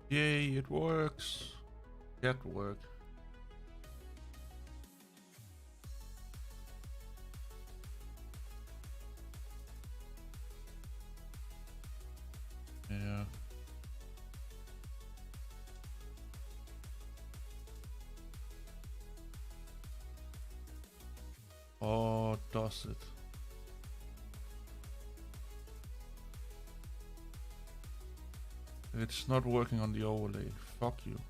Yay, it works. That work. Yeah. Oh, does it? It's not working on the overlay. Fuck you.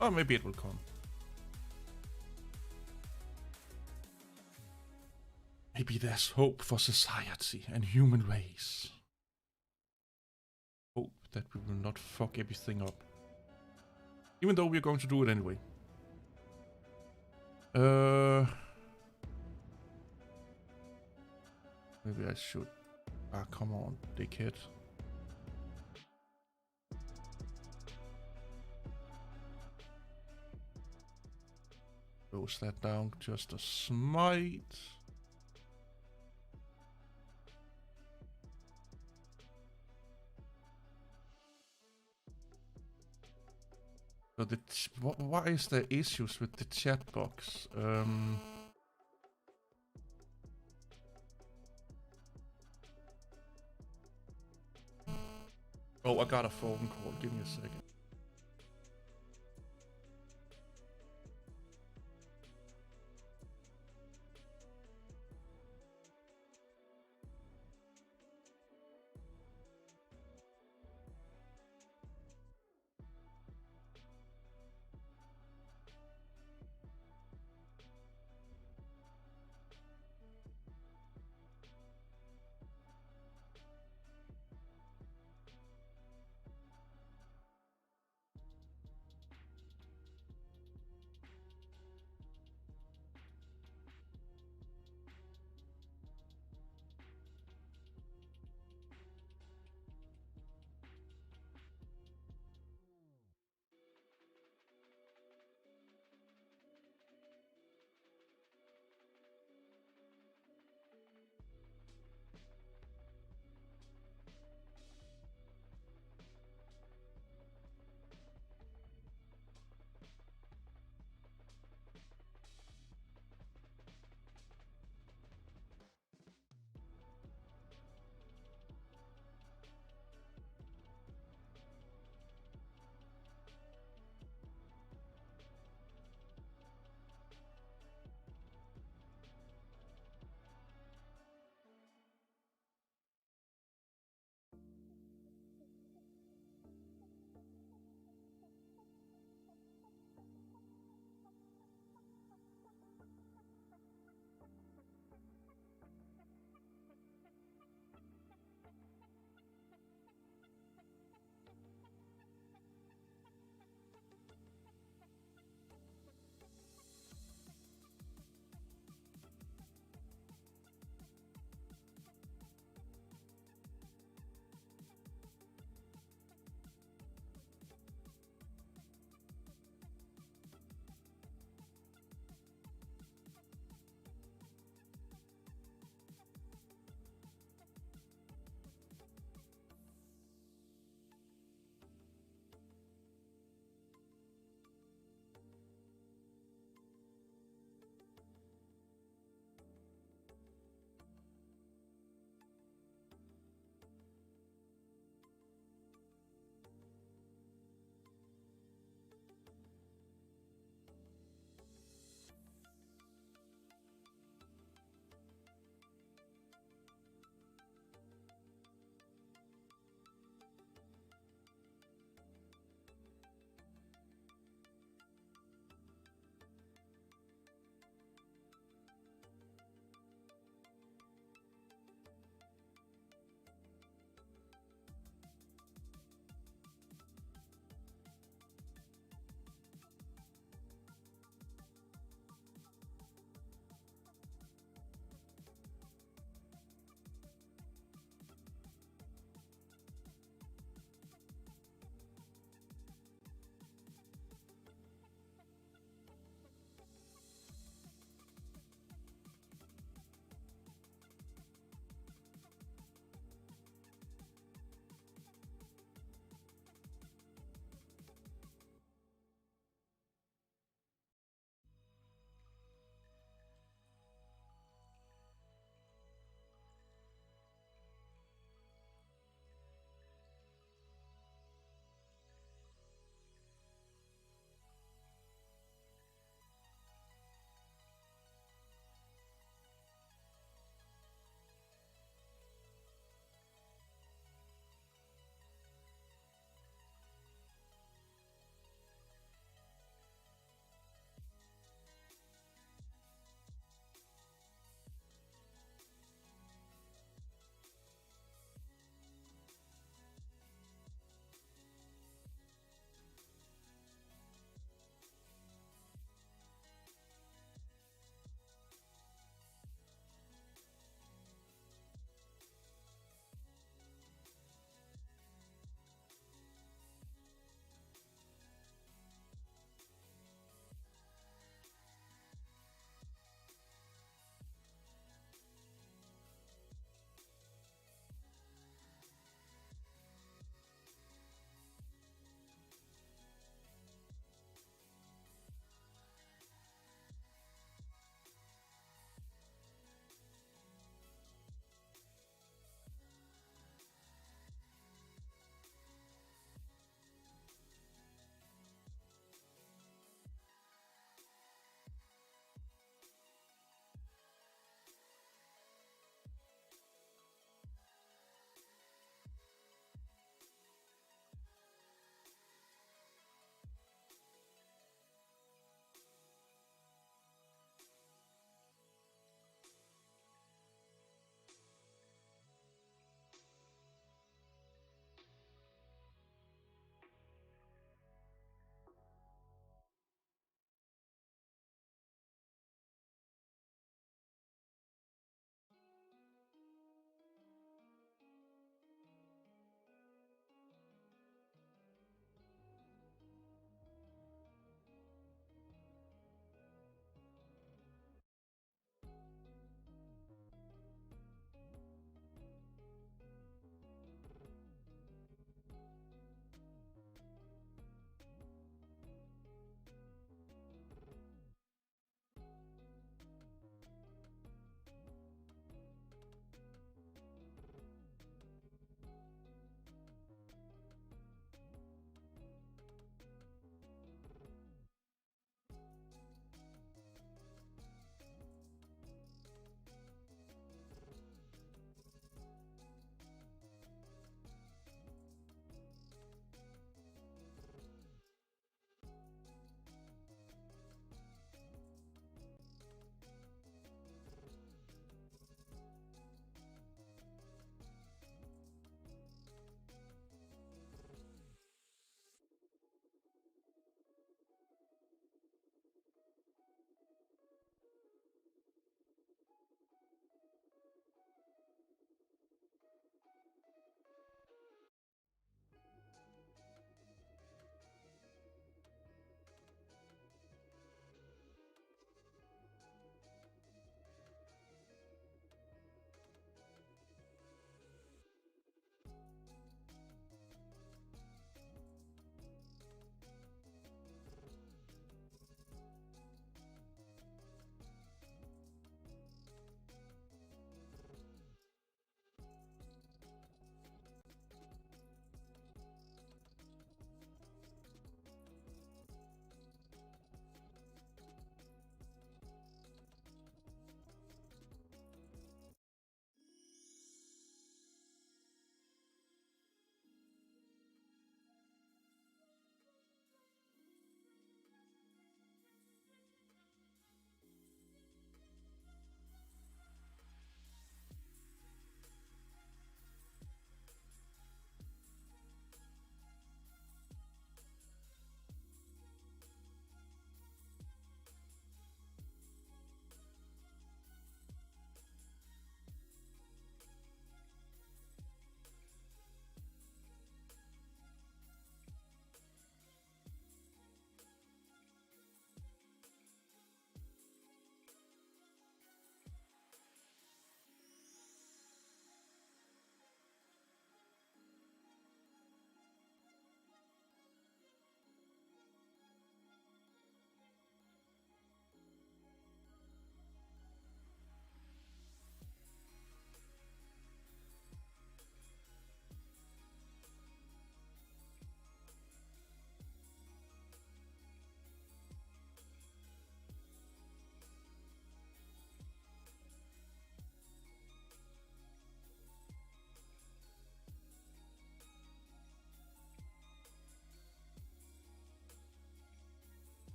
Oh, maybe it will come. Maybe there's hope for society and human race. Hope that we will not fuck everything up. Even though we're going to do it anyway. Maybe I should. Ah, come on, dickhead. Close that down just a smite. So why is there issues with the chat box? Oh, I got a phone call. Give me a second.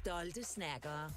Stolte snakkere.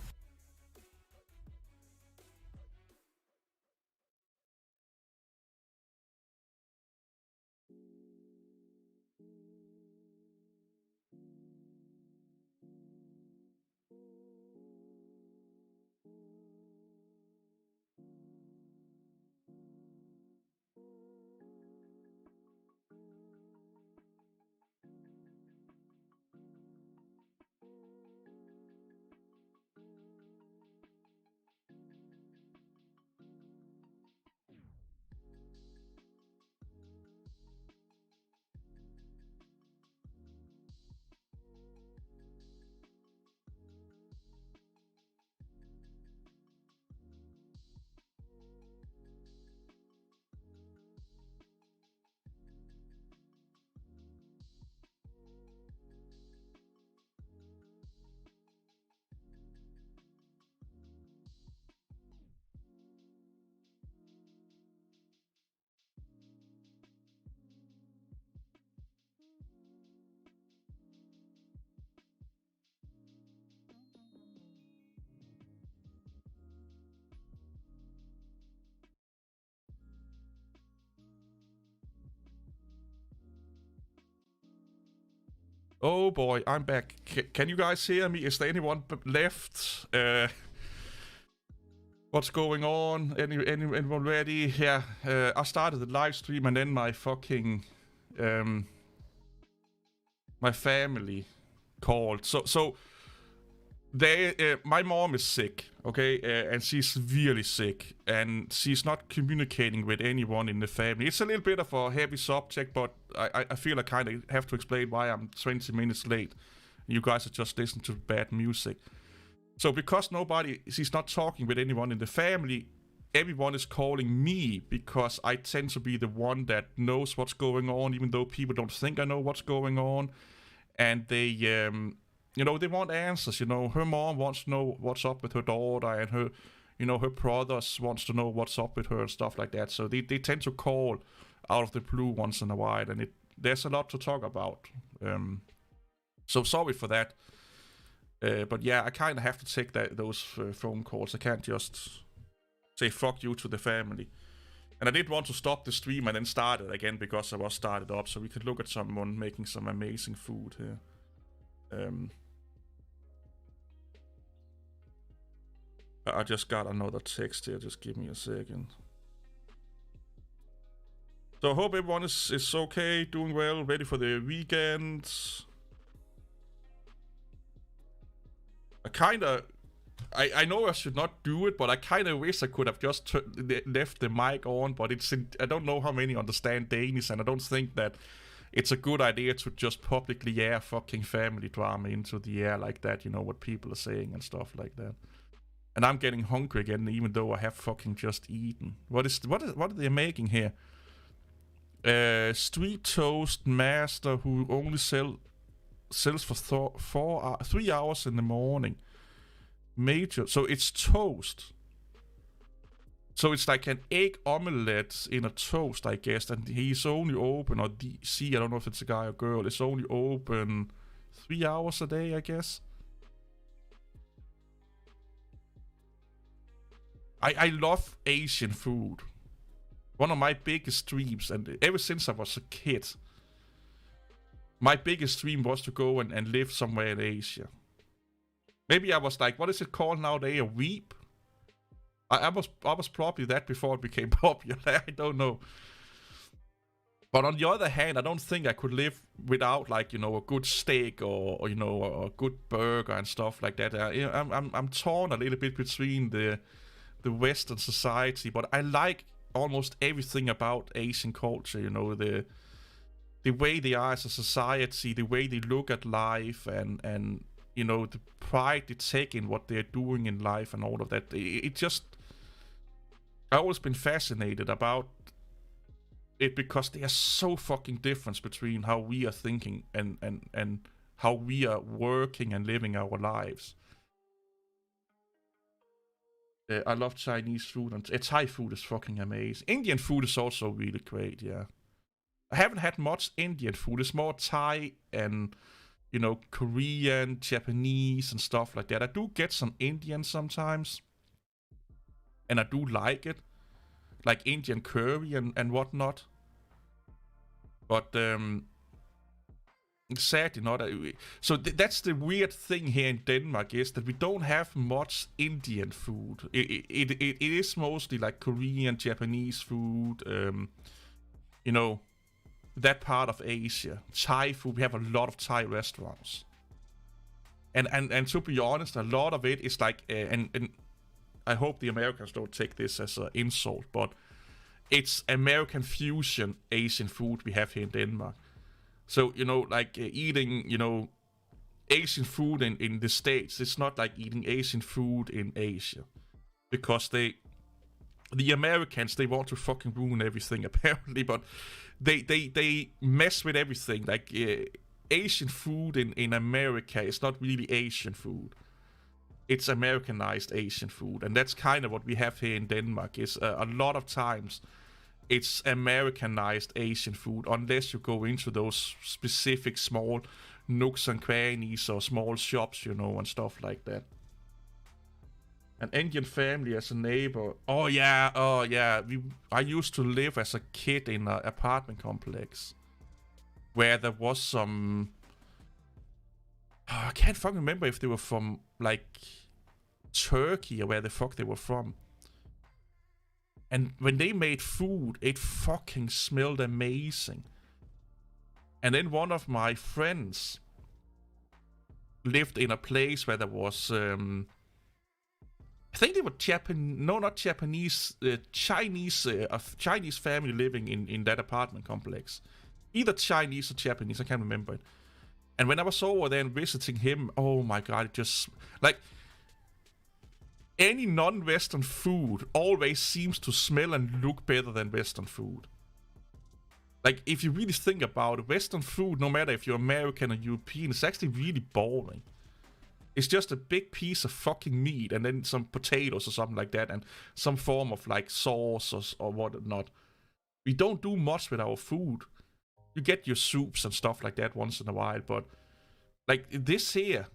Oh boy, I'm back. Can you guys hear me? Is there anyone left? What's going on? Anyone ready? Yeah, I started the live stream and then my fucking my family called. So they my mom is sick, okay, and she's really sick, and she's not communicating with anyone in the family. It's a little bit of a heavy subject, but I feel I kind of have to explain why I'm 20 minutes late. You guys are just listening to bad music. So because she's not talking with anyone in the family, everyone is calling me because I tend to be the one that knows what's going on, even though people don't think I know what's going on. And they, they want answers. Her mom wants to know what's up with her daughter, and her brothers wants to know what's up with her and stuff like that. So they tend to call out of the blue once in a while, and there's a lot to talk about. So sorry for that. But yeah, I kind of have to take those phone calls. I can't just say fuck you to the family. And I did want to stop the stream and then start it again because I was started up, so we could look at someone making some amazing food here. I just got another text here. Just give me a second. So I hope everyone is okay, doing well, ready for the weekend. I know I should not do it, but I kind of wish I could have just left the mic on, but I don't know how many understand Danish, and I don't think that it's a good idea to just publicly air fucking family drama into the air like that, what people are saying and stuff like that. And I'm getting hungry again, even though I have fucking just eaten. What are they making here? Street Toast Master, who only sells for 3 hours in the morning. Major, so it's toast. So it's like an egg omelette in a toast, I guess. And he's only open, or I don't know if it's a guy or girl. It's only open 3 hours a day, I guess. I love Asian food. One of my biggest dreams, and ever since I was a kid, my biggest dream was to go and live somewhere in Asia. Maybe I was like, what is it called nowadays? A weeb? I was probably that before it became popular. I don't know. But on the other hand, I don't think I could live without, like, a good steak or a good burger and stuff like that. I'm torn a little bit between the Western society, but I like almost everything about Asian culture. The way they are as a society, the way they look at life, and the pride they take in what they're doing in life and all of that. I've always been fascinated about it because there's so fucking difference between how we are thinking and how we are working and living our lives. I love Chinese food, and Thai food is fucking amazing. Indian food is also really great, yeah. I haven't had much Indian food. It's more Thai and Korean, Japanese, and stuff like that. I do get some Indian sometimes, and I do like it, like Indian curry and whatnot. But sadly not. So that's the weird thing here in Denmark, is that we don't have much Indian food. It is mostly like Korean, Japanese food. That part of Asia. Thai food. We have a lot of Thai restaurants. And to be honest, a lot of it is like, and I hope the Americans don't take this as an insult, but it's American fusion Asian food we have here in Denmark. So, like eating, Asian food in the States, it's not like eating Asian food in Asia. Because the Americans, they want to fucking ruin everything, apparently, but they mess with everything. Like, Asian food in America is not really Asian food. It's Americanized Asian food, and that's kind of what we have here in Denmark. Is a lot of times it's Americanized Asian food, unless you go into those specific small nooks and crannies or small shops, and stuff like that. An Indian family as a neighbor. Oh yeah. I used to live as a kid in an apartment complex where there was some. I can't fucking remember if they were from like Turkey or where the fuck they were from. And when they made food, it fucking smelled amazing. And then one of my friends lived in a place where there was, I think they were not Japanese, Chinese, a Chinese family living in that apartment complex. Either Chinese or Japanese, I can't remember it. And when I was over there and visiting him, oh my god, it just, like, any non-Western food always seems to smell and look better than Western food. Like, if you really think about it, Western food, no matter if you're American or European, it's actually really boring. It's just a big piece of fucking meat and then some potatoes or something like that and some form of, like, sauce or whatnot. We don't do much with our food. You get your soups and stuff like that once in a while, but, like, this here,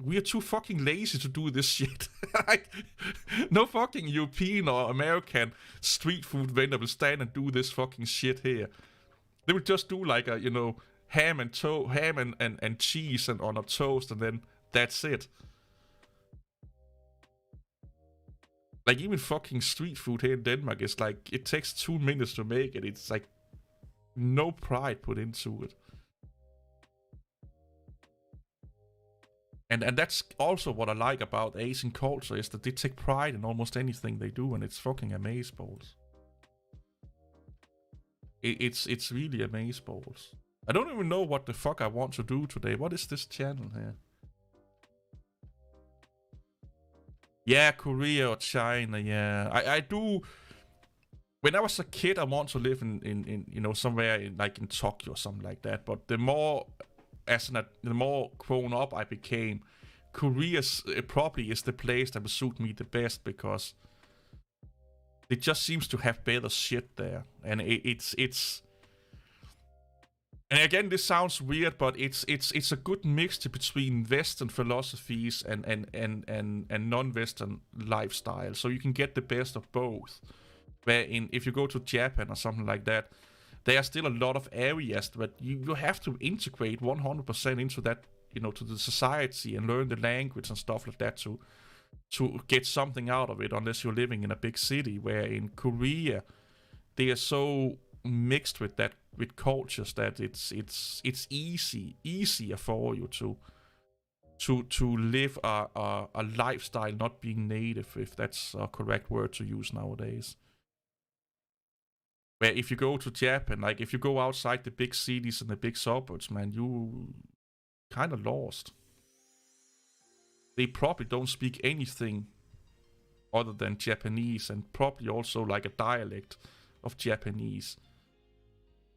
we are too fucking lazy to do this shit. Like, no fucking European or American street food vendor will stand and do this fucking shit here. They will just do like a, ham and cheese and on a toast, and then that's it. Like, even fucking street food here in Denmark is like, it takes 2 minutes to make it. It's like no pride put into it. And that's also what I like about Asian culture, is that they take pride in almost anything they do, and it's fucking amazeballs. It's really amazeballs. I don't even know what the fuck I want to do today. What is this channel here? Yeah, Korea or China, yeah. I do. When I was a kid, I want to live in somewhere in Tokyo or something like that. But the more grown up I became, Korea probably is the place that would suit me the best, because it just seems to have better shit there, and it's. And again, this sounds weird, but it's a good mixture between Western philosophies and non-Western lifestyle, so you can get the best of both. If you go to Japan or something like that, there are still a lot of areas that you have to integrate 100% into that, to the society and learn the language and stuff like that to get something out of it, unless you're living in a big city. Where in Korea, they are so mixed with cultures that it's easier for you to live a lifestyle not being native, if that's a correct word to use nowadays. Where if you go to Japan, like if you go outside the big cities and the big suburbs, man, you kind of lost. They probably don't speak anything other than Japanese, and probably also like a dialect of Japanese,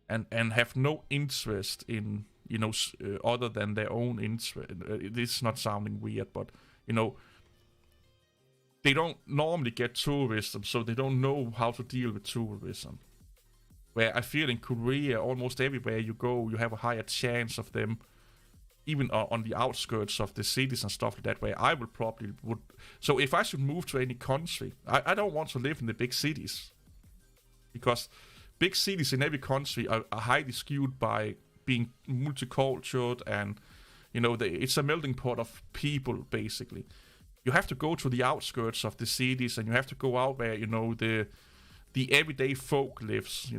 and have no interest in other than their own interest. It's not sounding weird, but they don't normally get tourism, so they don't know how to deal with tourism. Where I feel in Korea, almost everywhere you go, you have a higher chance of them even on the outskirts of the cities and stuff like that, where I would. So if I should move to any country, I don't want to live in the big cities, because big cities in every country are highly skewed by being multicultural, and it's a melting pot of people basically. You have to go to the outskirts of the cities, and you have to go out where the everyday folk lives,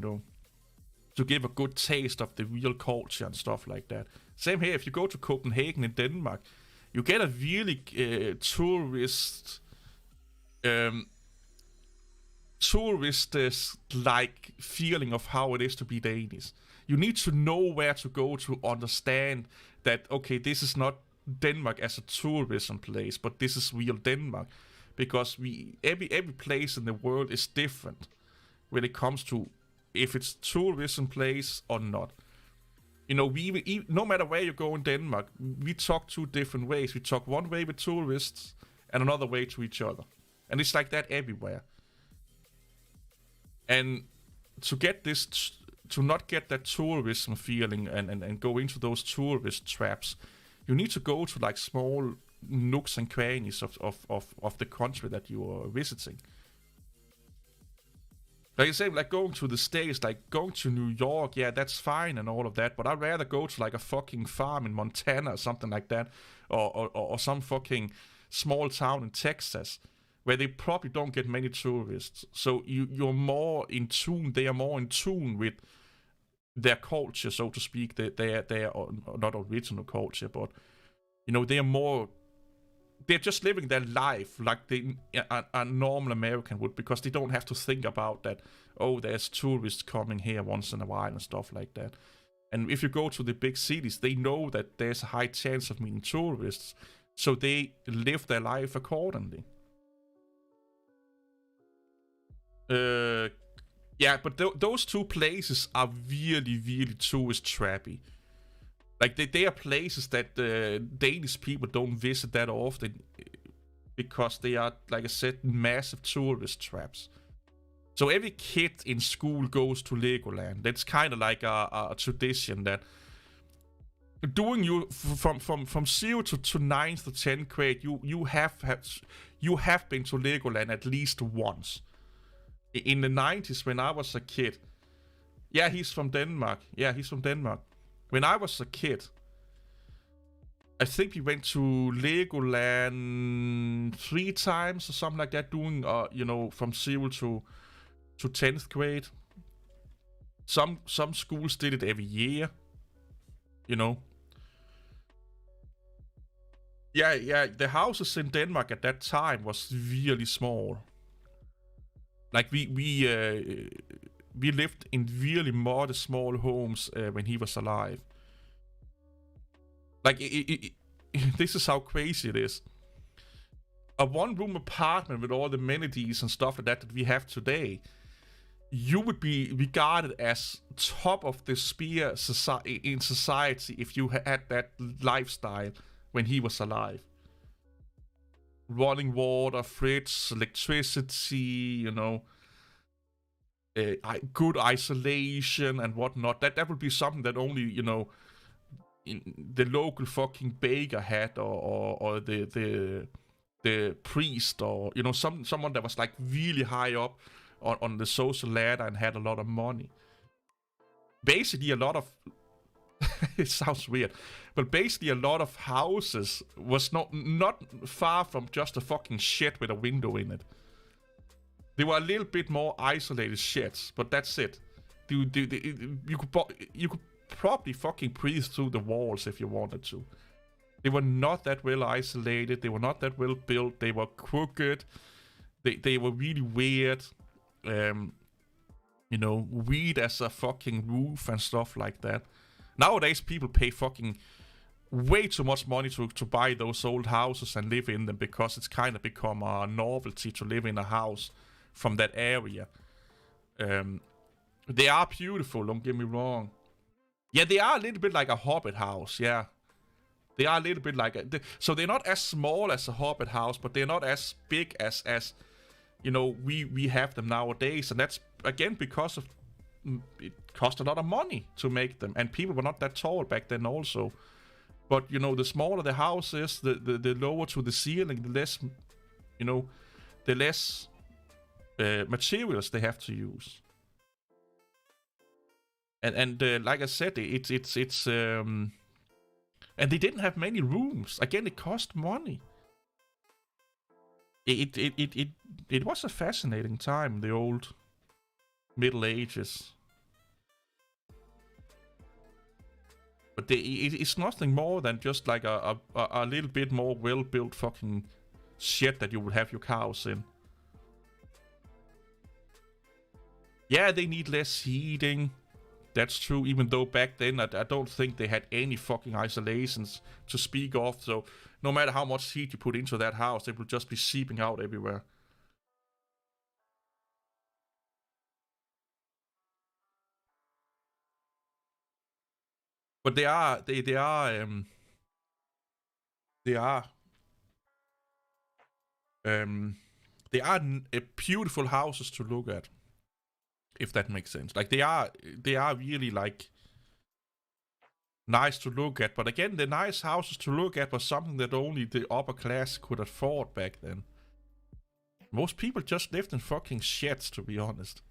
to give a good taste of the real culture and stuff like that. Same here, if you go to Copenhagen in Denmark, you get a really tourist-like feeling of how it is to be Danish. You need to know where to go to understand that, okay, this is not Denmark as a tourism place, but this is real Denmark. Because every place in the world is different when it comes to if it's tourism place or not. We no matter where you go in Denmark, we talk two different ways. We talk one way with tourists and another way to each other. And it's like that everywhere. And to get this, to not get that tourism feeling and go into those tourist traps, you need to go to like small nooks and crannies of the country that you are visiting. Like I say, like going to the States, like going to New York, yeah, that's fine and all of that, but I'd rather go to like a fucking farm in Montana or something like that, or some fucking small town in Texas, where they probably don't get many tourists. So you're more in tune, they are more in tune with their culture, so to speak. They are not original culture, but they're just living their life like a normal American would, because they don't have to think about that, oh, there's tourists coming here once in a while and stuff like that. And if you go to the big cities, they know that there's a high chance of meeting tourists, so they live their life accordingly. Yeah, but those two places are really, really tourist trappy. Like, they are places that Danish people don't visit that often, because they are, like I said, massive tourist traps. So every kid in school goes to Legoland. That's kind of like a tradition that doing you from 0 to 9th to 10th grade, you have been to Legoland at least once. In the 90s, when I was a kid, he's from Denmark. When I was a kid, I think we went to Legoland 3 times or something like that, doing from 0 to 10th grade. Some schools did it every year. Yeah, the houses in Denmark at that time was really small. Like we lived in really modest small homes when he was alive. Like this is how crazy it is. A 1-room apartment with all the amenities and stuff like that we have today, you would be regarded as top of the spear in society if you had that lifestyle when he was alive. Running water, fridge, electricity, good isolation and whatnot. That would be something that only, the local fucking baker had, or the priest, or someone that was like really high up on the social ladder and had a lot of money. Basically, a lot of it sounds weird, but basically a lot of houses was not far from just a fucking shed with a window in it. They were a little bit more isolated sheds, but that's it. You could probably fucking breathe through the walls if you wanted to. They were not that well isolated. They were not that well built. They were crooked. They were really weird. Weird as a fucking roof and stuff like that. Nowadays, people pay fucking way too much money to buy those old houses and live in them, because it's kind of become a novelty to live in a house from that area. They are beautiful, don't get me wrong. Yeah, they are a little bit like a Hobbit house, yeah. They are a little bit like so they're not as small as a Hobbit house, but they're not as big as we have them nowadays. And that's, again, because of it cost a lot of money to make them, and people were not that tall back then also. But the smaller the house is, the lower to the ceiling, the less, the less materials they have to use. And like I said, it's and they didn't have many rooms. Again, it cost money. It was a fascinating time, the old Middle Ages. But it's nothing more than just like a little bit more well-built fucking shit that you would have your cows in. Yeah, they need less heating. That's true, even though back then I don't think they had any fucking isolations to speak of. So no matter how much heat you put into that house, it will just be seeping out everywhere. But they are beautiful houses to look at, if that makes sense. Like they are really like nice to look at. But again, the nice houses to look at was something that only the upper class could afford back then. Most people just lived in fucking sheds, to be honest.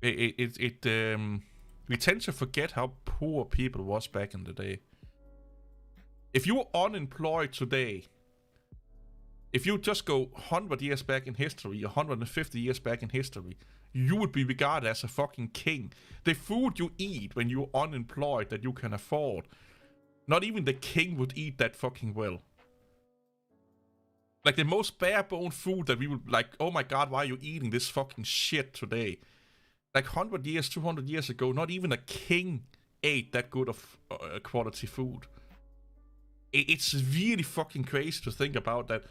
We tend to forget how poor people was back in the day. If you were unemployed today, if you just go 100 years back in history, 150 years back in history, you would be regarded as a fucking king. The food you eat when you're unemployed that you can afford, not even the king would eat that fucking well. Like the most bare-bone food that we would like, oh my god, why are you eating this fucking shit today? Like 100 years, 200 years ago, not even a king ate that good of quality food. It's really fucking crazy to think about that.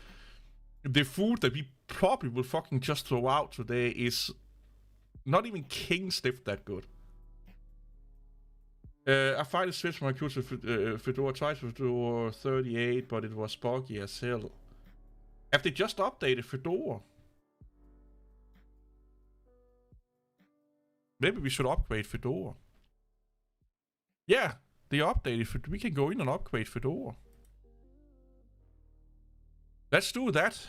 The food that we probably will fucking just throw out today is not even king sniff that good. I finally switched my computer to Fedora. I tried Fedora 38, but it was buggy as hell. Have they just updated Fedora? Maybe we should upgrade Fedora. Yeah, they updated Fedora. We can go in and upgrade Fedora. Let's do that.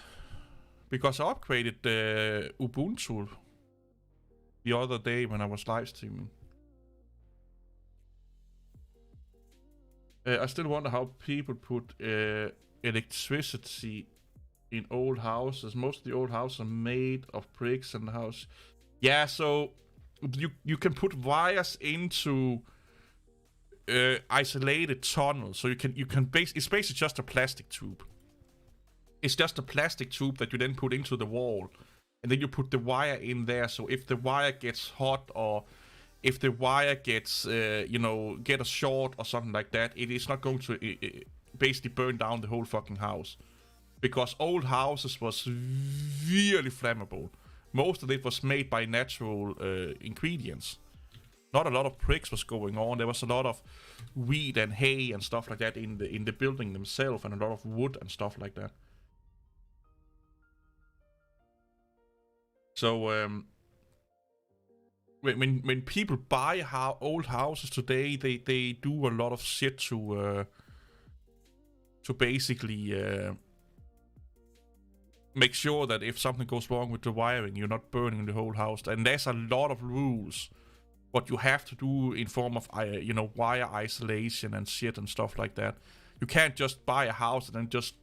Because I upgraded Ubuntu the other day when I was live streaming. I still wonder how people put electricity in old houses. Most of the old houses are made of bricks and the house. Yeah, so you can put wires into isolated tunnels. So you can it's basically just a plastic tube. It's just a plastic tube that you then put into the wall. And then you put the wire in there. So if the wire gets hot or if the wire gets, get a short or something like that, it is not going to basically burn down the whole fucking house. Because old houses was really flammable. Most of it was made by natural ingredients. Not a lot of bricks was going on. There was a lot of wheat and hay and stuff like that in the building themselves, and a lot of wood and stuff like that. So when people buy old houses today, they do a lot of shit to basically make sure that if something goes wrong with the wiring, you're not burning the whole house. And there's a lot of rules what you have to do in form of wire isolation and shit and stuff like that. You can't just buy a house and then just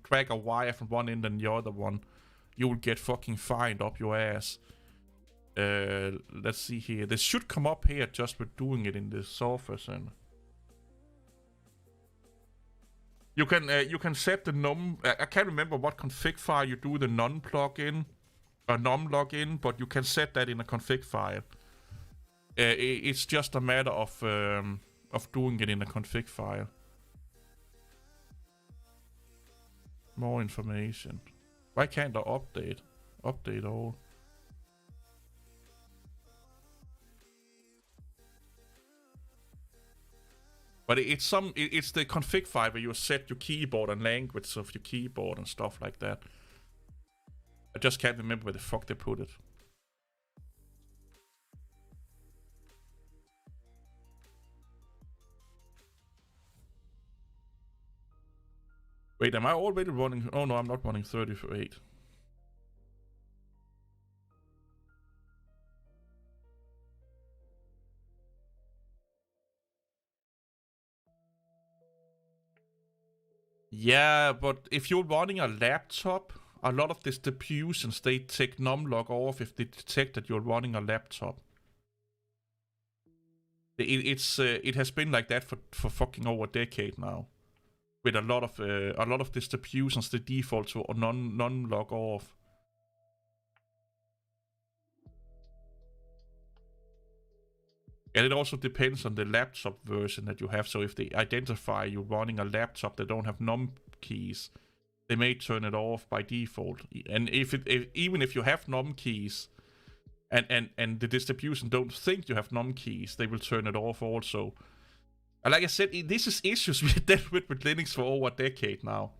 drag a wire from one end and the other one. You will get fucking fined up your ass. Let's see here. This should come up here just with doing it in the Surface. And you can set the num. I can't remember what config file you do the num plugin or num login, but you can set that in a config file. It's just a matter of doing it in a config file. More information. Why can't I update? Update all. But it's the config file where you set your keyboard and language of your keyboard and stuff like that. I just can't remember where the fuck they put it. Wait, am I already running? Oh no, I'm not running 38. Yeah, but if you're running a laptop, a lot of distributions, they take numlock off if they detect that you're running a laptop. It has been like that for fucking over a decade now. With a lot of distributions, the default to non-log off. And it also depends on the laptop version that you have. So if they identify you running a laptop that don't have num keys, they may turn it off by default. And even if you have num keys, and the distribution don't think you have num keys, they will turn it off also. And like I said, this is issues we've dealt with Linux for over a decade now.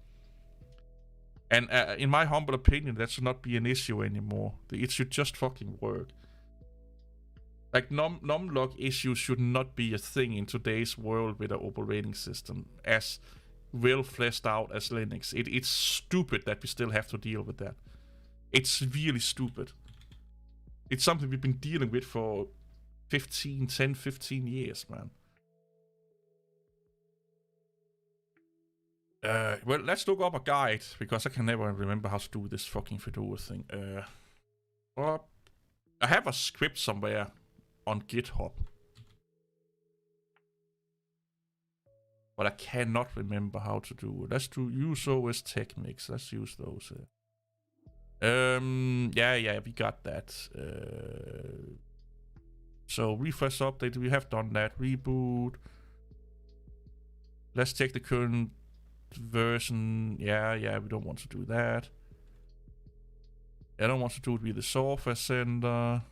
And in my humble opinion, that should not be an issue anymore. It should just fucking work. Like, numlock issues should not be a thing in today's world with an operating system as well fleshed out as Linux. It's stupid that we still have to deal with that. It's really stupid. It's something we've been dealing with for 10, 15 years, man. Well, let's look up a guide, because I can never remember how to do this fucking Fedora thing. I have a script somewhere on GitHub, but I cannot remember how to do it. Let's do UseOS TechMix. Let's use those. Yeah, we got that. So refresh update, we have done that. Reboot. Let's check the current version. Yeah, we don't want to do that. I don't want to do it with the software center.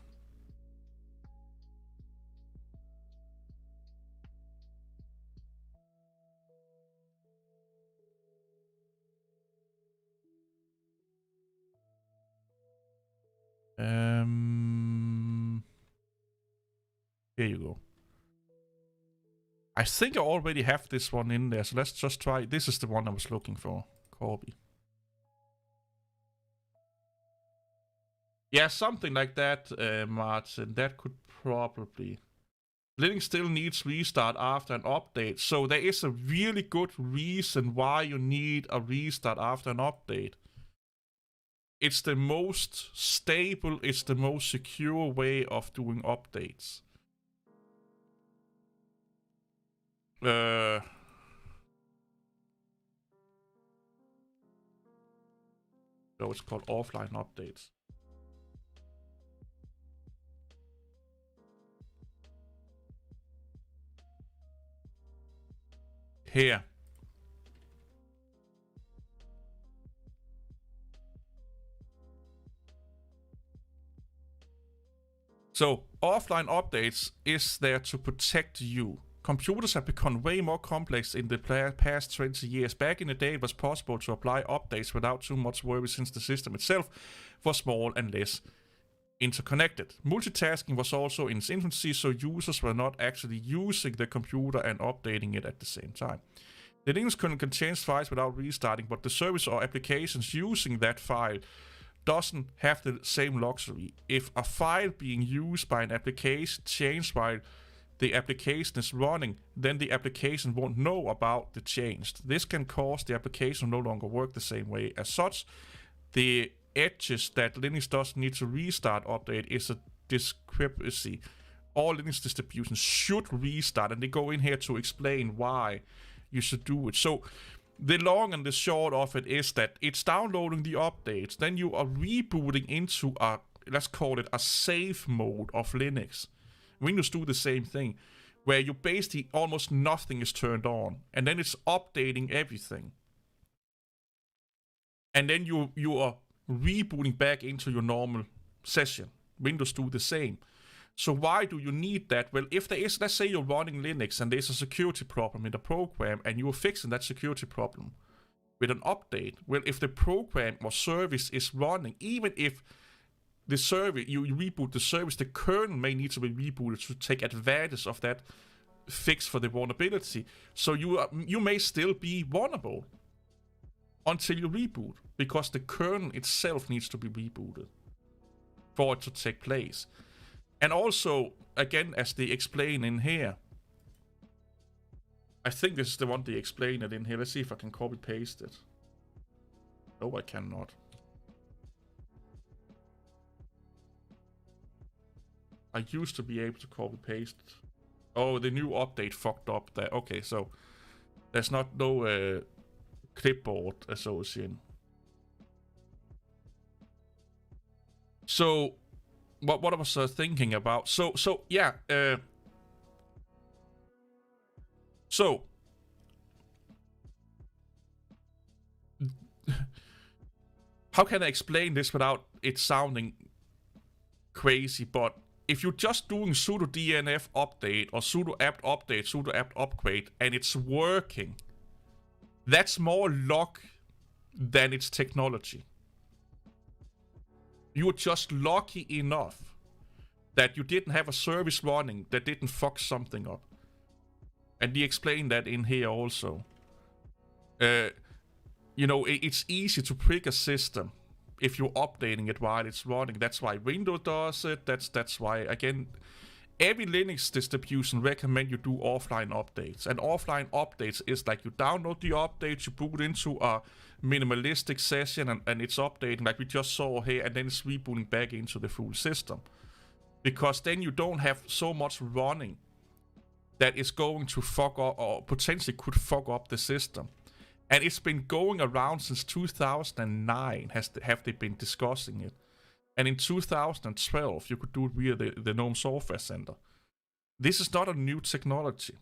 Here you go. I think I already have this one in there, so let's just try. This is the one I was looking for. Corby. Yeah, something like that, Martin. That could probably... Linux still needs restart after an update, so there is a really good reason why you need a restart after an update. It's the most stable, it's the most secure way of doing updates. So it's called offline updates. Here. So, offline updates is there to protect you. Computers have become way more complex in the past 20 years. Back in the day, it was possible to apply updates without too much worry, since the system itself was small and less interconnected. Multitasking was also in its infancy, so users were not actually using the computer and updating it at the same time. The Linux kernel can change files without restarting, but the service or applications using that file doesn't have the same luxury. If a file being used by an application changes while the application is running, then the application won't know about the change. This can cause the application no longer work the same way. As such, the edges that Linux doesn't need to restart update is a discrepancy. All Linux distributions should restart, and they go in here to explain why you should do it. So the long and the short of it is that it's downloading the updates, then you are rebooting into a, let's call it a safe mode of Linux. Windows do the same thing, where you basically almost nothing is turned on, and then it's updating everything. And then you are rebooting back into your normal session. Windows do the same. So why do you need that? Well, if there is, let's say you're running Linux and there's a security problem in the program, and you're fixing that security problem with an update. Well, if the program or service is running, even if the service, you reboot the service, the kernel may need to be rebooted to take advantage of that fix for the vulnerability. So you may still be vulnerable. until you reboot, because the kernel itself needs to be rebooted for it to take place. And also, again, as they explain in here, I think this is the one they explain it in here. Let's see if I can copy paste it. No, I cannot. I used to be able to copy paste. Oh, the new update fucked up that. Okay, so there's no clipboard association. So what I was thinking about. So yeah. So how can I explain this without it sounding crazy? But if you're just doing sudo DNF update or sudo apt update, sudo apt upgrade, and it's working, that's more luck than it's technology. You're just lucky enough that you didn't have a service running that didn't fuck something up. And they explain that in here also. You know, it's easy to prick a system if you're updating it while it's running. That's why Windows does it. That's why, again, every Linux distribution recommend you do offline updates. And offline updates is like you download the update, you boot into a minimalistic session, and it's updating like we just saw here, and then it's rebooting back into the full system. Because then you don't have so much running that is going to fuck up, or potentially could fuck up the system. And it's been going around since 2009, have they been discussing it. And in 2012, you could do it via the GNOME Software Center. This is not a new technology.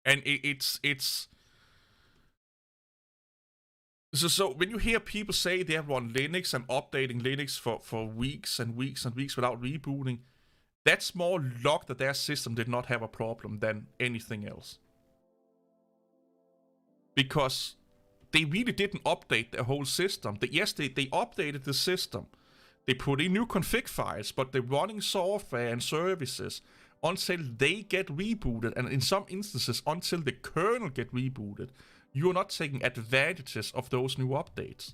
And it's so when you hear people say they have run Linux and updating Linux for weeks and weeks and weeks without rebooting, that's more luck that their system did not have a problem than anything else. Because they really didn't update their whole system. Yes, they updated the system. They put in new config files, but they're running software and services until they get rebooted. And in some instances, until the kernel get rebooted, you're not taking advantages of those new updates.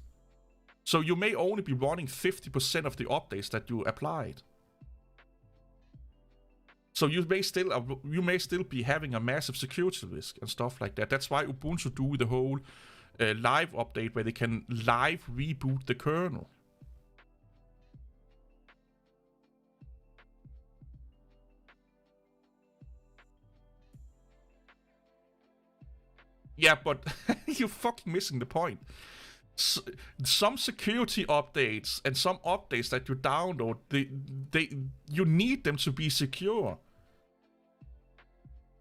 So you may only be running 50% of the updates that you applied. So you may still be having a massive security risk and stuff like that. That's why Ubuntu do the whole live update where they can live reboot the kernel. Yeah, but you're fucking missing the point. Some security updates and some updates that you download, you need them to be secure.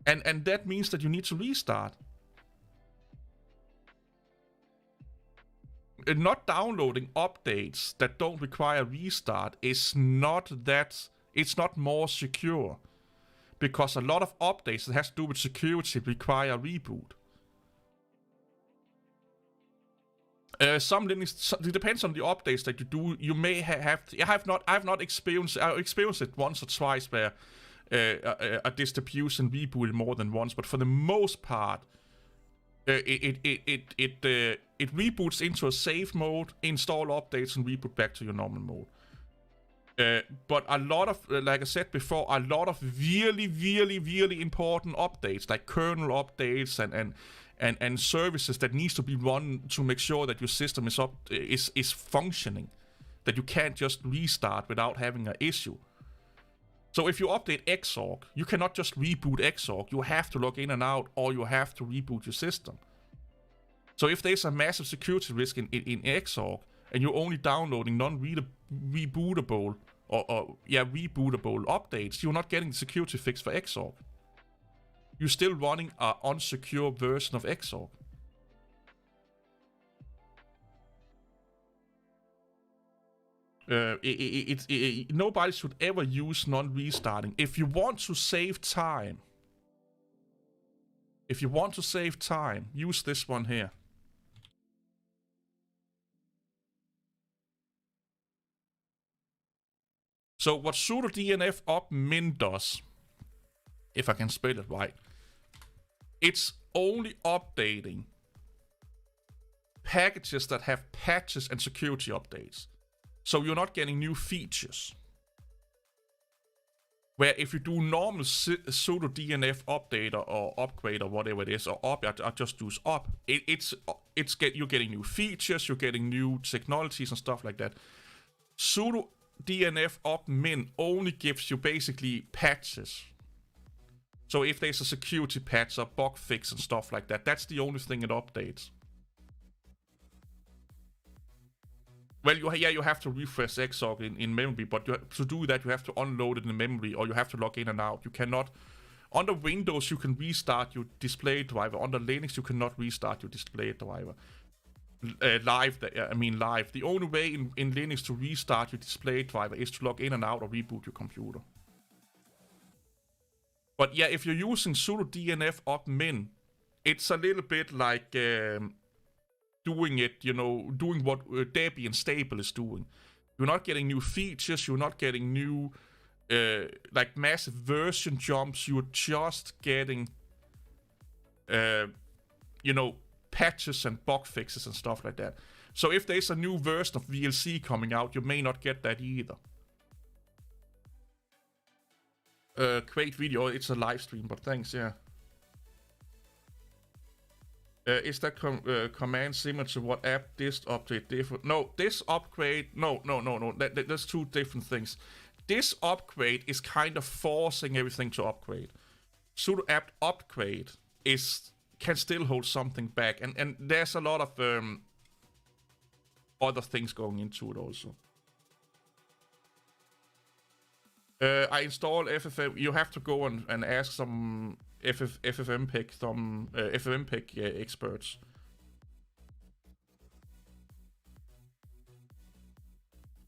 And that means that you need to restart. Not downloading updates that don't require restart is not that, it's not more secure. Because a lot of updates that has to do with security require reboot. Some Linux, it depends on the updates that you do. You may have. I've not experienced. I experienced it once or twice where a distribution rebooted more than once, but for the most part, it reboots into a safe mode, install updates, and reboot back to your normal mode. But a lot of, like I said before, a lot of really important updates, like kernel updates and services that needs to be run to make sure that your system is functioning, that you can't just restart without having an issue. So if you update Xorg, you cannot just reboot Xorg. You have to log in and out, or you have to reboot your system. So if there's a massive security risk in Xorg, and you're only downloading non-rebootable rebootable updates, you're not getting the security fix for Xorg. You're still running an unsecure version of Xorg. Nobody should ever use non-restarting. If you want to save time, use this one here. So what sudo DNF upmin does, if I can spell it right, it's only updating packages that have patches and security updates. So you're not getting new features. Where if you do normal sudo DNF update or upgrade or whatever it is, or up, I just use up, you're getting new features, you're getting new technologies and stuff like that. Sudo DNF up min only gives you basically patches. So if there's a security patch or bug fix and stuff like that, that's the only thing it updates. Well, you have to refresh Xorg in memory, but to do that, you have to unload it in memory, or you have to log in and out. You cannot... Under Windows, you can restart your display driver. Under Linux, you cannot restart your display driver. Live. The only way in Linux to restart your display driver is to log in and out or reboot your computer. But yeah, if you're using sudo DNF up min, it's a little bit like... doing what Debian Stable is doing. You're not getting new features, you're not getting new, massive version jumps, you're just getting, patches and bug fixes and stuff like that. So if there's a new version of VLC coming out, you may not get that either. Great video, it's a live stream, but thanks, yeah. Is that command similar to what app dist update different? No, this upgrade... No. That's two different things. This upgrade is kind of forcing everything to upgrade. Sudo apt upgrade can still hold something back. And there's a lot of other things going into it also. I install FFmpeg. You have to go and ask some... FFmpeg, some FFmpeg experts.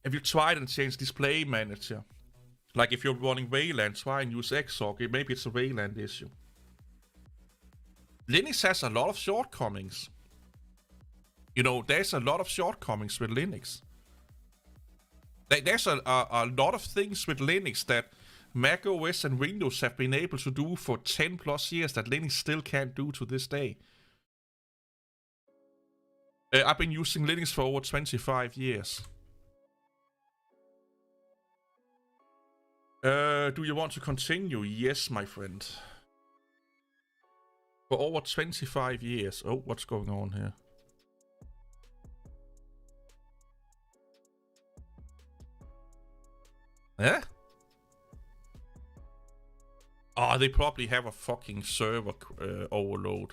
Have you tried and changed display manager? Like if you're running Wayland, try and use Xorg. Maybe it's a Wayland issue. Linux has a lot of shortcomings. There's a lot of shortcomings with Linux. There's a lot of things with Linux that Mac OS and Windows have been able to do for 10 plus years that Linux still can't do to this day. I've been using Linux for over 25 years. Do you want to continue? Yes, my friend. For over 25 years. Oh, what's going on here? Eh? Oh, they probably have a fucking server overload.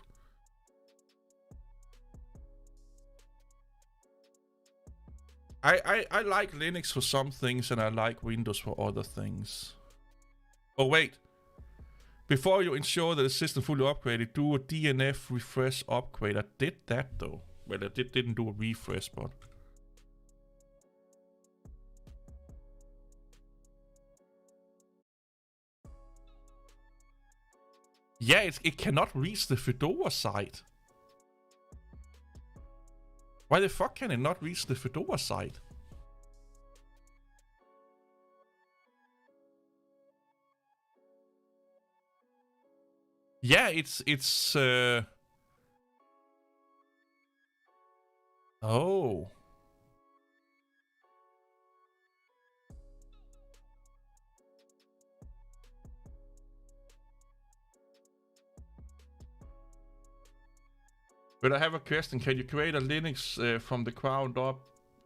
I like Linux for some things and I like Windows for other things. Oh wait. Before you ensure that the system fully upgraded, do a DNF refresh upgrade. I did that though. Well, I didn't do a refresh, but... Yeah, it cannot reach the Fedora site. Why the fuck can it not reach the Fedora site? Yeah, it's Oh. But I have a question. Can you create a Linux from the ground up?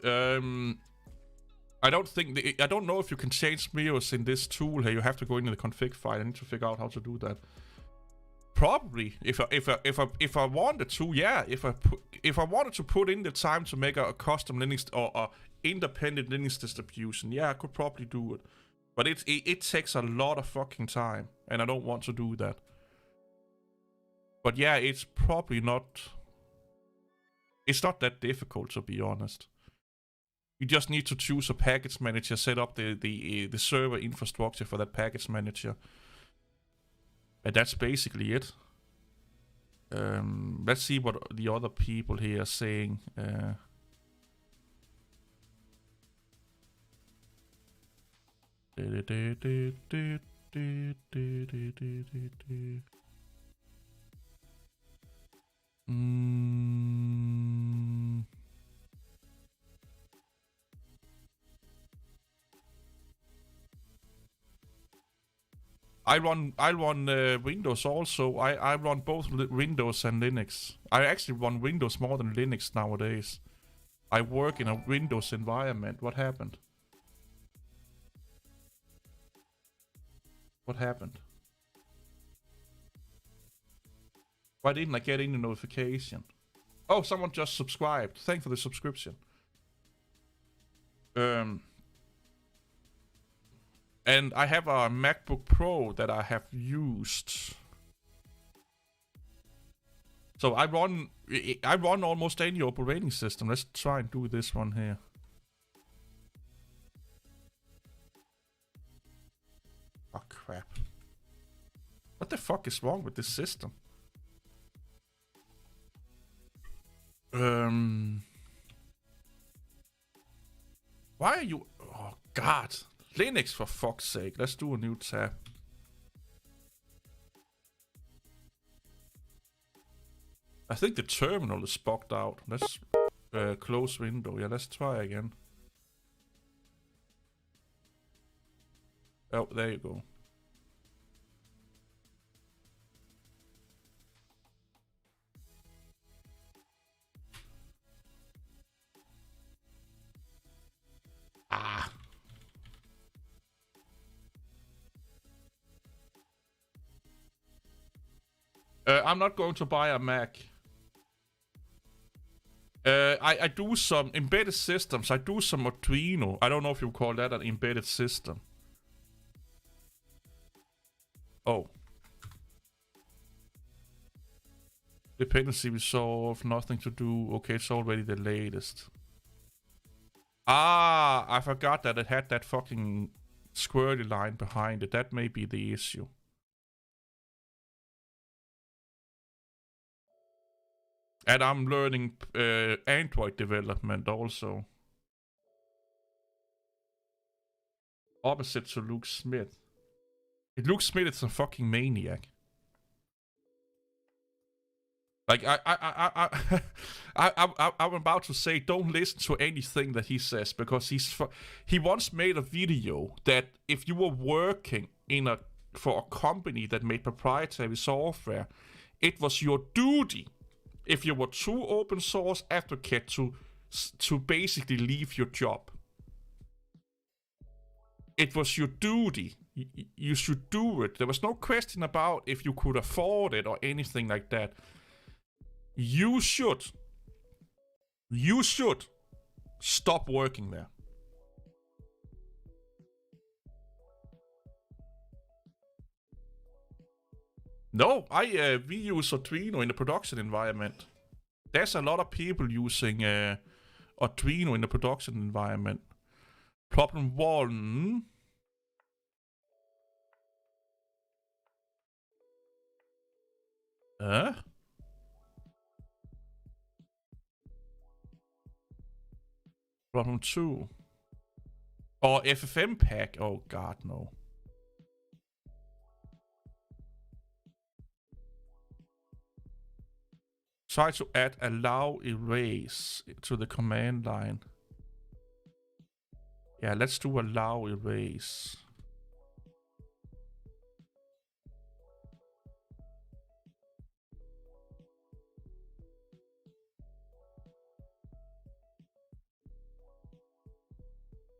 I don't think I don't know if you can change mirrors in this tool here. You have to go into the config file. I need to figure out how to do that. Probably, if I wanted to, yeah. If I wanted to put in the time to make a custom Linux or a independent Linux distribution, yeah, I could probably do it. But it takes a lot of fucking time, and I don't want to do that. But yeah, it's probably not. It's not that difficult, to be honest. You just need to choose a package manager, set up the server infrastructure for that package manager. And that's basically it. Let's see what the other people here are saying. I run Windows also. I run both Windows and Linux. I actually run Windows more than Linux nowadays. I work in a Windows environment. What happened? What happened? Why didn't I get any notification? Oh, someone just subscribed. Thanks for the subscription. And I have a MacBook Pro that I have used. So I run almost any operating system. Let's try and do this one here. Oh crap. What the fuck is wrong with this system? Why are you... Oh god. Linux, for fuck's sake. Let's do a new tab. I think the terminal is bugged out. Let's close window. Yeah, let's try again. Oh, there you go. Ah. I'm not going to buy a Mac. I do some embedded systems. I do some Arduino. I don't know if you call that an embedded system. Oh. Dependency resolved. Nothing to do. Okay, it's already the latest. Ah, I forgot that it had that fucking squirrely line behind it. That may be the issue. And I'm learning Android development also. Opposite to Luke Smith. Luke Smith is a fucking maniac. Like I'm about to say, don't listen to anything that he says, because he once made a video that if you were working for a company that made proprietary software, it was your duty, if you were true open source advocate, to basically leave your job. It was your duty. You should do it. There was no question about if you could afford it or anything like that. You should stop working there. No, we use Arduino in the production environment. There's a lot of people using Arduino in the production environment. Problem 1. Problem 2. Or FFmpeg. Oh god, no. Try to add allow erase to the command line. Yeah, let's do allow erase.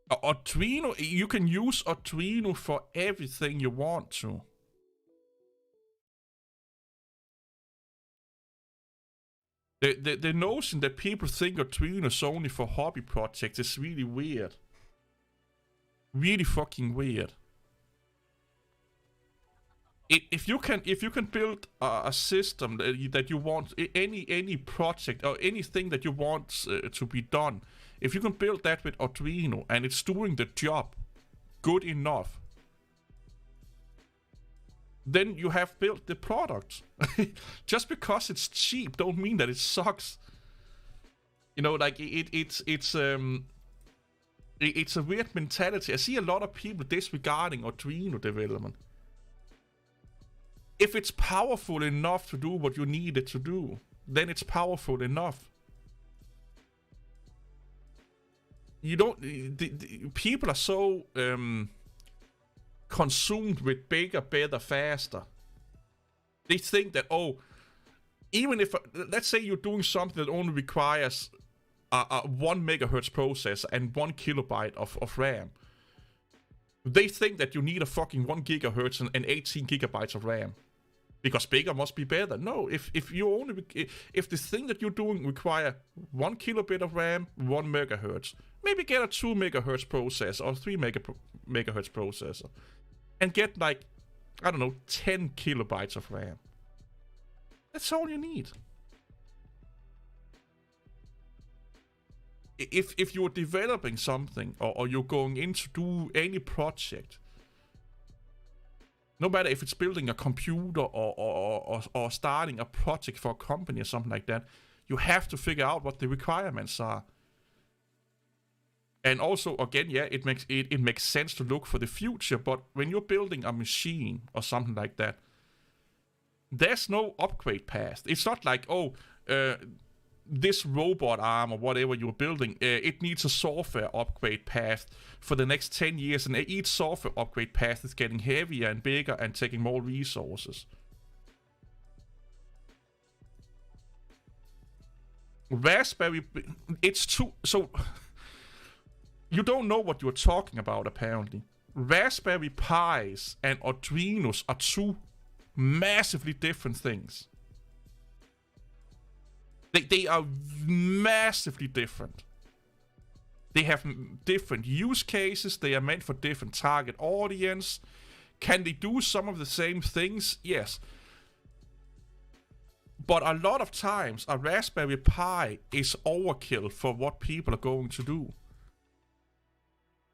Arduino, you can use Arduino for everything you want to. The notion that people think Arduino is only for hobby projects is really weird. Really fucking weird. If you can build a system that you want, any project or anything that you want to be done, if you can build that with Arduino and it's doing the job good enough, then you have built the product. Just because it's cheap don't mean that it sucks. You know, like it's a weird mentality. I see a lot of people disregarding Arduino development. If it's powerful enough to do what you need it to do, then it's powerful enough. You don't... people are so... consumed with bigger, better, faster. They think that, oh, even if, let's say you're doing something that only requires a 1 megahertz processor and 1 kilobyte of RAM, they think that you need a fucking 1 gigahertz and 18 gigabytes of RAM. Because bigger must be better. No, if the thing that you're doing require 1 kilobit of RAM, 1 megahertz, maybe get a 2 megahertz processor or 3 megahertz processor, and get like, I don't know, 10 kilobytes of RAM. That's all you need. If you're developing something or you're going in to do any project, no matter if it's building a computer or starting a project for a company or something like that, you have to figure out what the requirements are. And also, again, yeah, it makes sense to look for the future, but when you're building a machine or something like that, there's no upgrade path. It's not like, oh, this robot arm or whatever you're building, it needs a software upgrade path for the next 10 years, and each software upgrade path is getting heavier and bigger and taking more resources. Raspberry, it's too... So, you don't know what you're talking about, apparently. Raspberry Pis and Arduinos are two massively different things. They are massively different. They have different use cases. They are meant for different target audience. Can they do some of the same things? Yes. But a lot of times, a Raspberry Pi is overkill for what people are going to do.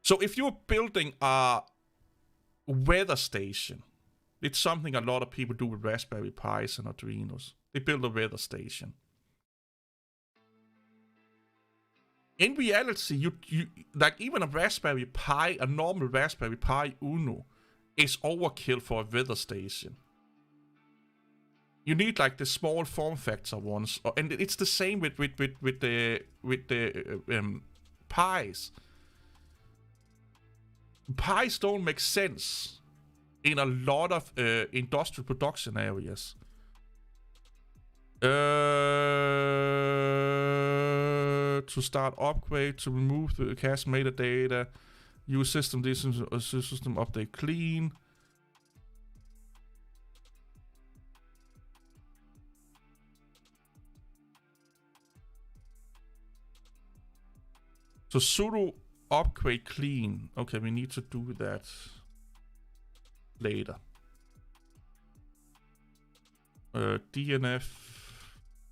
So if you're building a weather station, it's something a lot of people do with Raspberry Pis and Arduinos. They build a weather station. In reality, you like even a Raspberry Pi, a normal Raspberry Pi Uno, is overkill for a weather station. You need like the small form factor ones, and it's the same with the Pis. Pis don't make sense in a lot of industrial production areas. To start upgrade, to remove the cache metadata, use system update clean. So sudo upgrade clean. Okay, we need to do that later. DNF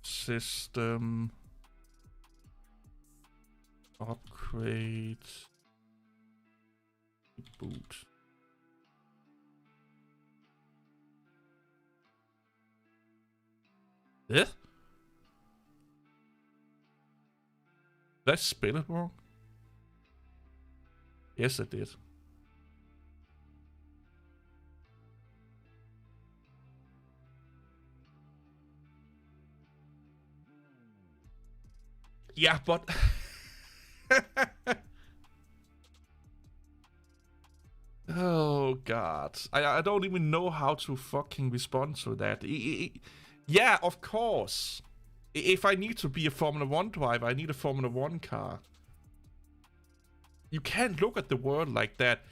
system upgrade boot. Yeah? Did I spell it wrong? Yes, I did. Yeah, but... Oh, God. I don't even know how to fucking respond to that. Yeah, of course. If I need to be a Formula 1 driver, I need a Formula 1 car. You can't look at the world like that.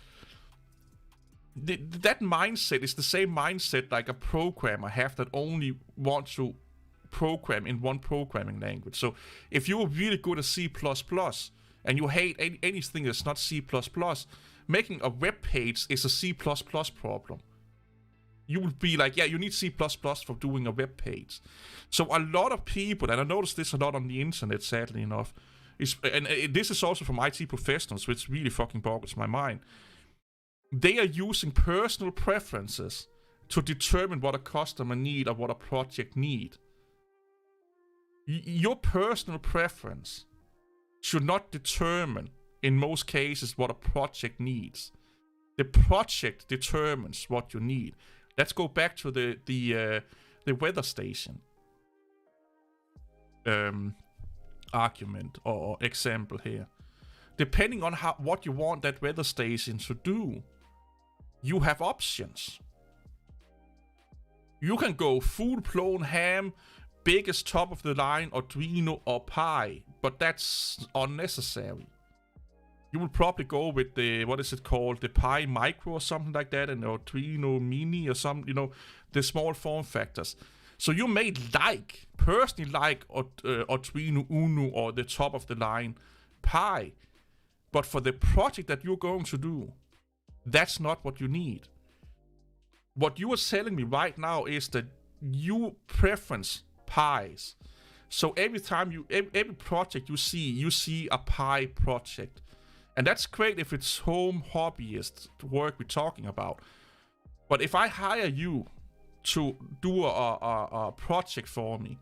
That mindset is the same mindset like a programmer have that only want to program in one programming language. So if you're really good at C++ and you hate anything that's not C++, making a web page is a C++ problem. You would be like, yeah, you need C++ for doing a web page. So a lot of people, and I noticed this a lot on the internet, sadly enough, and this is also from IT professionals, which really fucking boggles my mind. They are using personal preferences to determine what a customer need or what a project need. Your personal preference should not determine, in most cases, what a project needs. The project determines what you need. Let's go back to the weather station argument or example here. Depending on what you want that weather station to do, you have options. You can go full-blown ham, biggest top of the line Arduino or Pi, but that's unnecessary. You will probably go with the, what is it called, the Pi Micro or something like that, and Arduino Mini or something, you know, the small form factors. So you may personally like Arduino Uno or the top of the line Pi, but for the project that you're going to do, that's not what you need. What you are telling me right now is that you preference Pis. So every time every project you see a Pi project. And that's great if it's home hobbyist work we're talking about. But if I hire you to do a project for me,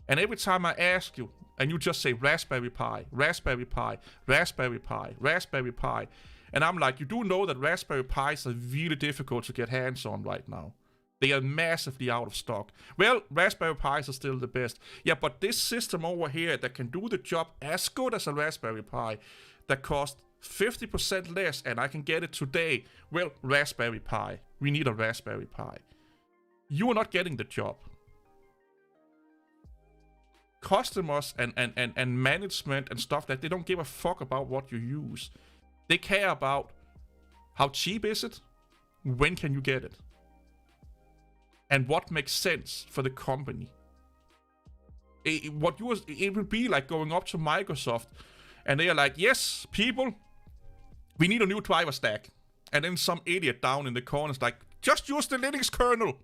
and every time I ask you, and you just say Raspberry Pi, Raspberry Pi, Raspberry Pi, Raspberry Pi, and I'm like, you do know that Raspberry Pis are really difficult to get hands on right now. They are massively out of stock. Well, Raspberry Pis are still the best. Yeah, but this system over here that can do the job as good as a Raspberry Pi, that costs 50% less, and I can get it today. Well, Raspberry Pi. We need a Raspberry Pi. You are not getting the job. Customers and management and stuff that they don't give a fuck about what you use. They care about how cheap is it, when can you get it, and what makes sense for the company. It would be like going up to Microsoft and they are like, yes, people, we need a new driver stack. And then some idiot down in the corner is like, just use the Linux kernel.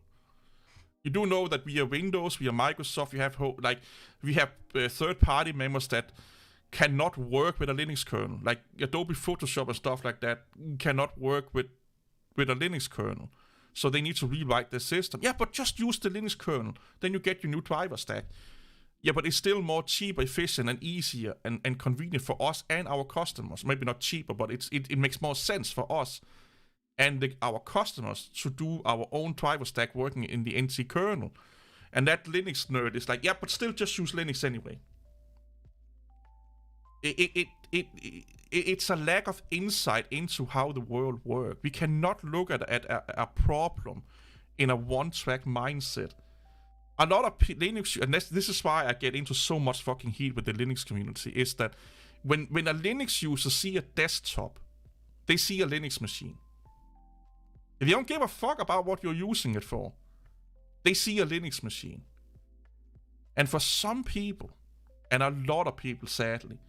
You do know that via Windows, via Microsoft, we have third-party members that cannot work with a Linux kernel. Like Adobe Photoshop and stuff like that cannot work with a Linux kernel. So they need to rewrite the system. Yeah, but just use the Linux kernel. Then you get your new driver stack. Yeah, but it's still more cheap, efficient, and easier and convenient for us and our customers. Maybe not cheaper, but it makes more sense for us and our customers to do our own driver stack working in the NC kernel. And that Linux nerd is like, yeah, but still just use Linux anyway. It's a lack of insight into how the world works. We cannot look at a problem in a one-track mindset. A lot of Linux, and this is why I get into so much fucking heat with the Linux community, is that when a Linux user see a desktop, they see a Linux machine. If you don't give a fuck about what you're using it for, they see a Linux machine. And for some people, and a lot of people sadly,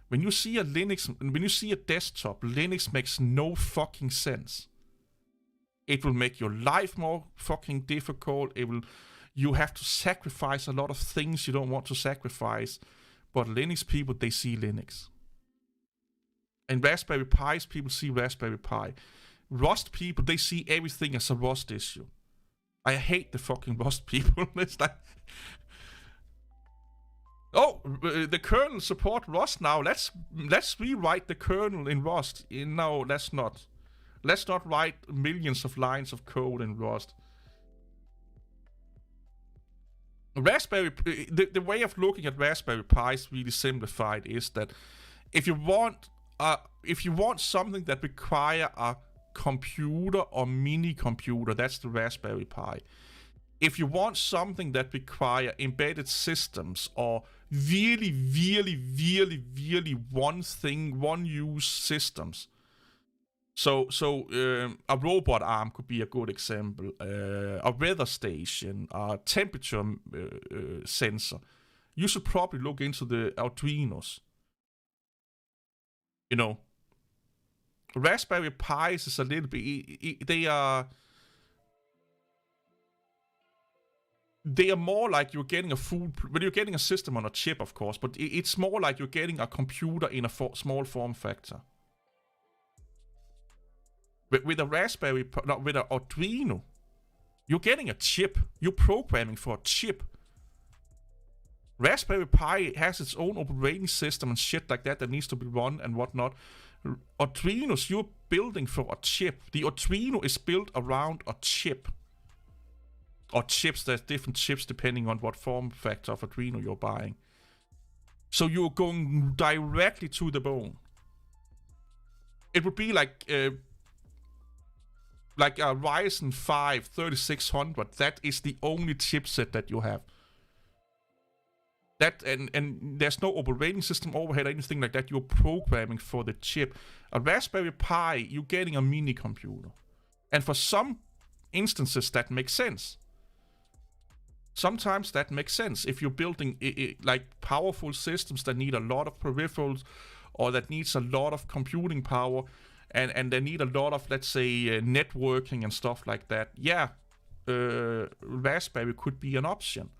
when you see a desktop, Linux makes no fucking sense. It will make your life more fucking difficult. You have to sacrifice a lot of things you don't want to sacrifice. But Linux people, they see Linux. And Raspberry Pis people see Raspberry Pi. Rust people, they see everything as a Rust issue. I hate the fucking Rust people. It's like, oh, the kernel support Rust now. Let's rewrite the kernel in Rust. No, let's not. Let's not write millions of lines of code in Rust. Raspberry, the way of looking at Raspberry Pi is really simplified. Is that if you want something that require a computer or mini computer, that's the Raspberry Pi. If you want something that require embedded systems or really one use systems, so a robot arm could be a good example, a weather station, a temperature sensor. You should probably look into the Arduinos. You know, Raspberry Pis is a little bit, they are more like you're getting you're getting a system on a chip, of course, but it's more like you're getting a computer in a small form factor. With a Raspberry, with an Arduino, you're getting a chip. You're programming for a chip. Raspberry Pi has its own operating system and shit like that needs to be run and whatnot. Arduinos, you're building for a chip. The Arduino is built around a chip. Or chips, there's different chips depending on what form factor of Arduino you're buying. So you're going directly to the bone. It would be like like a Ryzen 5 3600, that is the only chipset that you have. That and there's no operating system overhead or anything like that. You're programming for the chip. A Raspberry Pi, you're getting a mini computer. And for some instances, that makes sense. Sometimes that makes sense. If you're building like powerful systems that need a lot of peripherals or that needs a lot of computing power and they need a lot of, let's say, networking and stuff like that, yeah, Raspberry could be an option.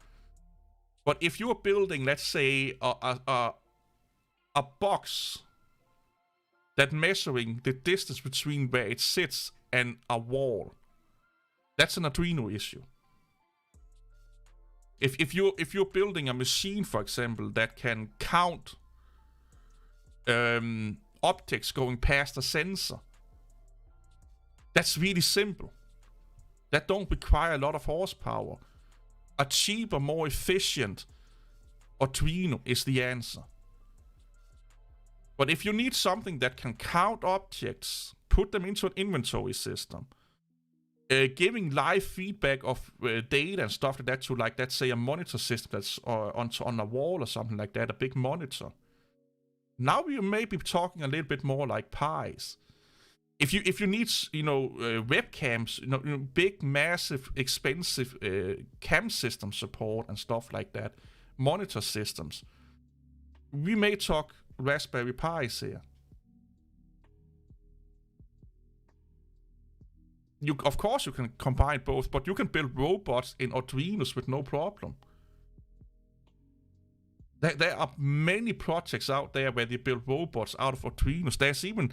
But if you're building, let's say, a box that measuring the distance between where it sits and a wall, that's an Arduino issue. If you're building a machine, for example, that can count objects going past a sensor, that's really simple. That don't require a lot of horsepower. A cheaper, more efficient Arduino is the answer. But if you need something that can count objects, put them into an inventory system, giving live feedback of data and stuff like that to, like, let's say, a monitor system that's on a wall or something like that, a big monitor. Now we may be talking a little bit more like Pis. If you need, webcams, big, massive, expensive cam system support and stuff like that, monitor systems, we may talk Raspberry Pis here. Of course, you can combine both, but you can build robots in Arduinos with no problem. There are many projects out there where they build robots out of Arduinos. There's even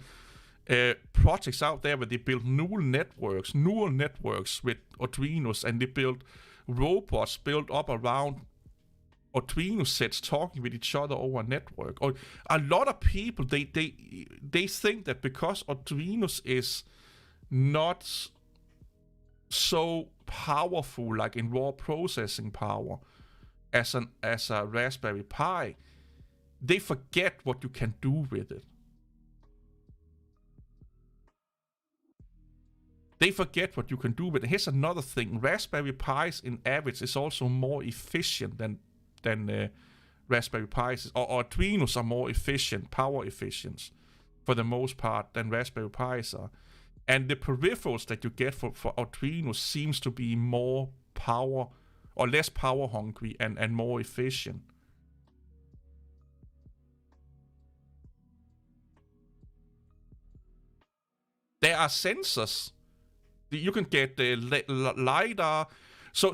projects out there where they build neural networks with Arduinos, and they build robots built up around Arduino sets talking with each other over a network. Or a lot of people, they think that because Arduinos is not so powerful, like in raw processing power, as a Raspberry Pi, they forget what you can do with it. They forget what you can do with it. Here's another thing: Raspberry Pis in average is also more efficient than Raspberry Pis, or Arduinos are more efficient, power efficient, for the most part, than Raspberry Pis are. And the peripherals that you get for Arduino seems to be more power, or less power hungry, and more efficient. There are sensors. You can get the LiDAR. So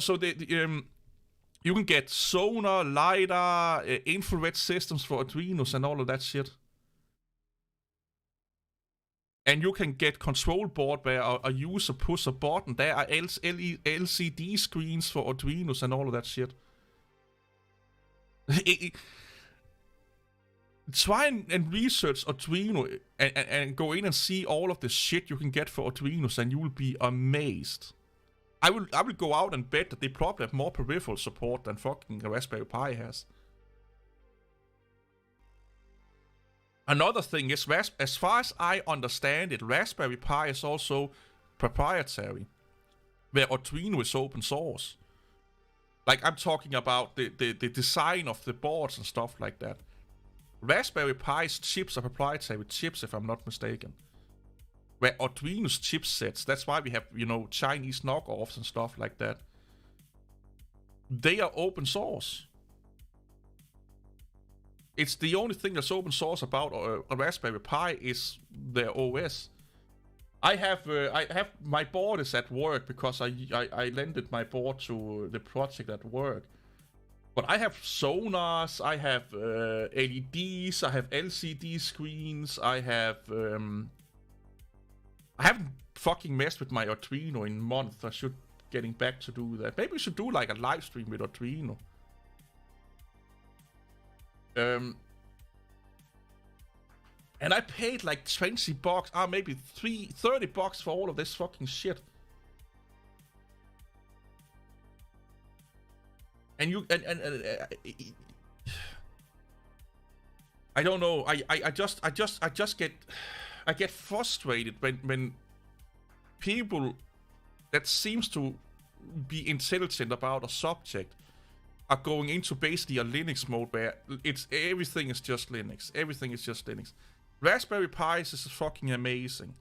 you can get sonar, LiDAR, infrared systems for Arduinos and all of that shit. And you can get control board where a user pushes a button. There are LCD screens for Arduinos and all of that shit. Try and research Arduino and go in and see all of the shit you can get for Arduinos, and you will be amazed. I will go out and bet that they probably have more peripheral support than fucking Raspberry Pi has. Another thing is, as far as I understand it, Raspberry Pi is also proprietary, where Arduino is open source. Like, I'm talking about the design of the boards and stuff like that. Raspberry Pi's chips are proprietary chips, if I'm not mistaken. Where Arduino's chipsets, that's why we have, Chinese knockoffs and stuff like that. They are open source. It's the only thing that's open source about a Raspberry Pi is their OS. I have my board is at work because I lended my board to the project at work. But I have sonars, I have LEDs, I have LCD screens, I haven't fucking messed with my Arduino in months. I should getting back to do that. Maybe we should do like a live stream with Arduino. And I paid like $20, maybe $30 for all of this fucking shit. And I don't know. I just get frustrated when people that seems to be intelligent about a subject are going into basically a Linux mode where everything is just Linux. Everything is just Linux. Raspberry Pi is fucking amazing.